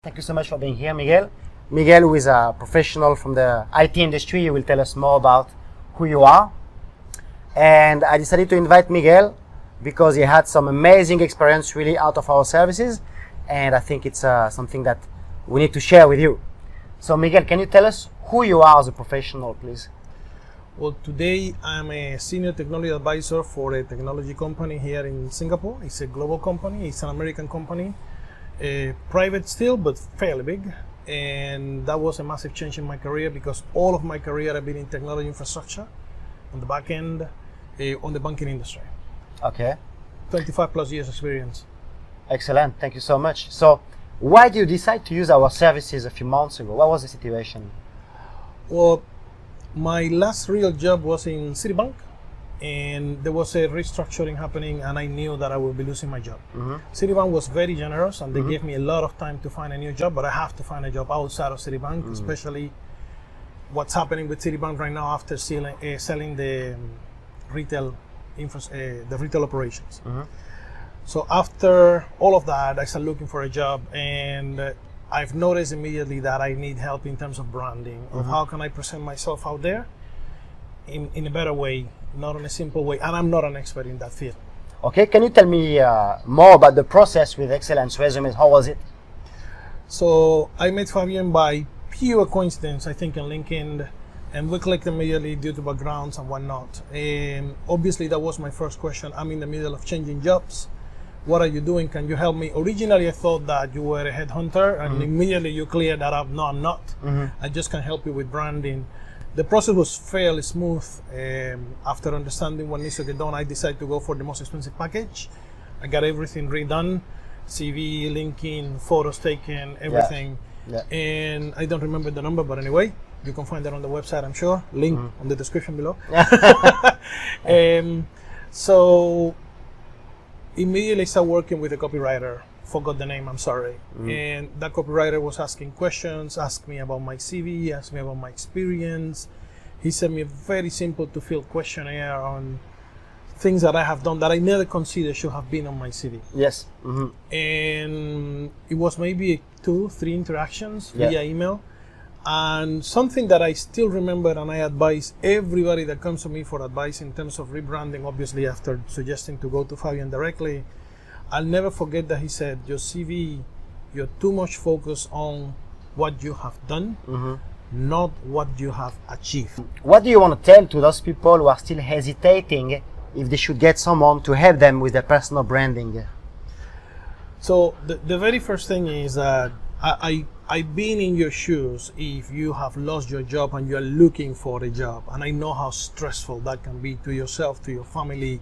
Thank you so much for being here, Miguel. Miguel, who is a professional from the IT industry, you will tell us more about who you are. And I decided to invite Miguel because he had some amazing experience really out of our services. And I think it's something that we need to share with you. So Miguel, can you tell us who you are as a professional, please? Well, today I'm a senior technology advisor for a technology company here in Singapore. It's a global company, it's an American company. Private still, but fairly big, and that was a massive change in my career because all of my career I've been in technology infrastructure, on the back end, on the banking industry. Okay. 25 plus years experience. Excellent, thank you so much. So, why did you decide to use our services a few months ago? What was the situation? Well, my last real job was in Citibank, and there was a restructuring happening, and I knew that I would be losing my job. Citibank was very generous, and they gave me a lot of time to find a new job, but I have to find a job outside of Citibank, especially what's happening with Citibank right now after selling the retail operations. So after all of that, I started looking for a job, and I've noticed immediately that I need help in terms of branding, of how can I present myself out there in a better way, not in a simple way, and I'm not an expert in that field. Okay, can you tell me more about the process with Excellence Resumes? How was it? So I met Fabian by pure coincidence, I think, on LinkedIn, and we clicked immediately due to backgrounds and whatnot. And obviously that was my first question. I'm in the middle of changing jobs. What are you doing? Can you help me? Originally I thought that you were a headhunter, and immediately you cleared that up. No, I'm not. I just can help you with branding. The process was fairly smooth. After understanding what needs to get done, I decided to go for the most expensive package. I got everything redone, CV, linking, photos taken, everything. Yeah. And I don't remember the number, but anyway, you can find that on the website, I'm sure. Link on the description below. So immediately I started working with a copywriter. Forgot the name, I'm sorry. And that copywriter was asking questions, asked me about my CV, asked me about my experience. He sent me a very simple to fill questionnaire on things that I have done that I never considered should have been on my CV. Yes. And it was maybe 2-3 interactions via email. And something that I still remember, and I advise everybody that comes to me for advice in terms of rebranding, obviously after suggesting to go to Fabian directly, I'll never forget that he said, your CV, you're too much focused on what you have done, not what you have achieved. What do you want to tell to those people who are still hesitating if they should get someone to help them with their personal branding? So the very first thing is that I've been in your shoes if you have lost your job and you're looking for a job. And I know how stressful that can be to yourself, to your family.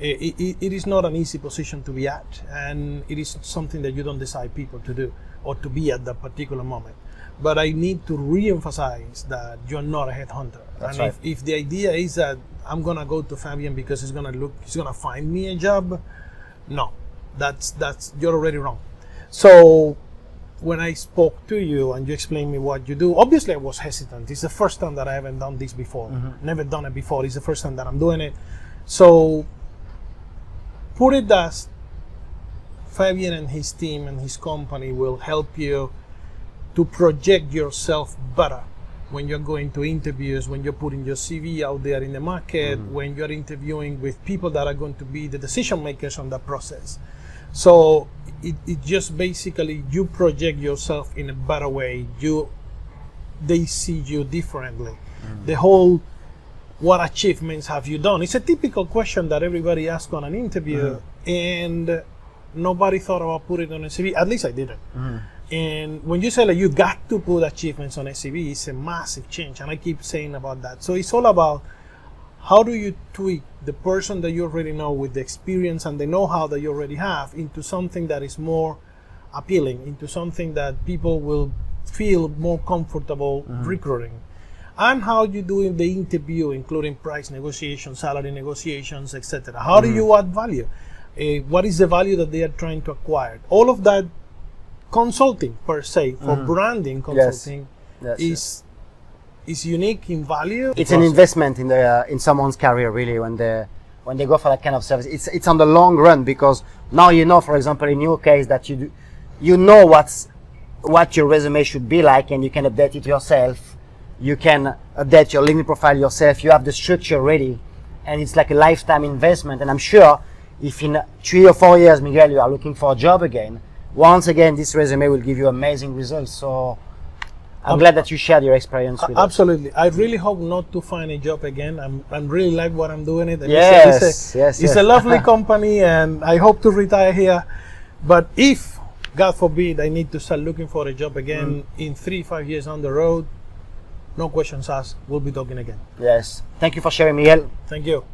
It is not an easy position to be at, and it is something that you don't decide people to do or to be at that particular moment. But I need to re-emphasize that you're not a headhunter. That's and right. if the idea is that I'm gonna go to Fabian because he's gonna find me a job, no, that's you're already wrong. So when I spoke to you and you explained me what you do, obviously I was hesitant. It's the first time that I haven't done this before. Never done it before. It's the first time that I'm doing it. So put it as Fabian and his team and his company will help you to project yourself better when you're going to interviews, when you're putting your CV out there in the market, when you're interviewing with people that are going to be the decision makers on that process. So it just basically you project yourself in a better way. They see you differently. The whole what achievements have you done? It's a typical question that everybody asks on an interview, and nobody thought about putting it on a CV. At least I didn't. And when you say like you got to put achievements on a CV, it's a massive change, and I keep saying about that. So it's all about how do you tweak the person that you already know with the experience and the know-how that you already have into something that is more appealing, into something that people will feel more comfortable recruiting. And how you do in the interview, including price negotiations, salary negotiations, etc. How do you add value? What is the value that they are trying to acquire? All of that consulting per se, for branding consulting, is unique in value. It's an investment in someone's career, really, when they go for that kind of service. It's on the long run, because now you know, for example, in your case, that you know what's what your resume should be like, and you can update it yourself. You can update your LinkedIn profile yourself. You have the structure ready, and it's like a lifetime investment. And I'm sure if in 3 or 4 years, Miguel, you are looking for a job again, once again, this resume will give you amazing results. So I'm glad that you shared your experience with us. Absolutely. I really hope not to find a job again. I'm really like what I'm doing it. And Yes, it's a lovely company, and I hope to retire here. But if, God forbid, I need to start looking for a job again in 3-5 years on the road, no questions asked, we'll be talking again. Yes. Thank you for sharing, Miguel. Thank you.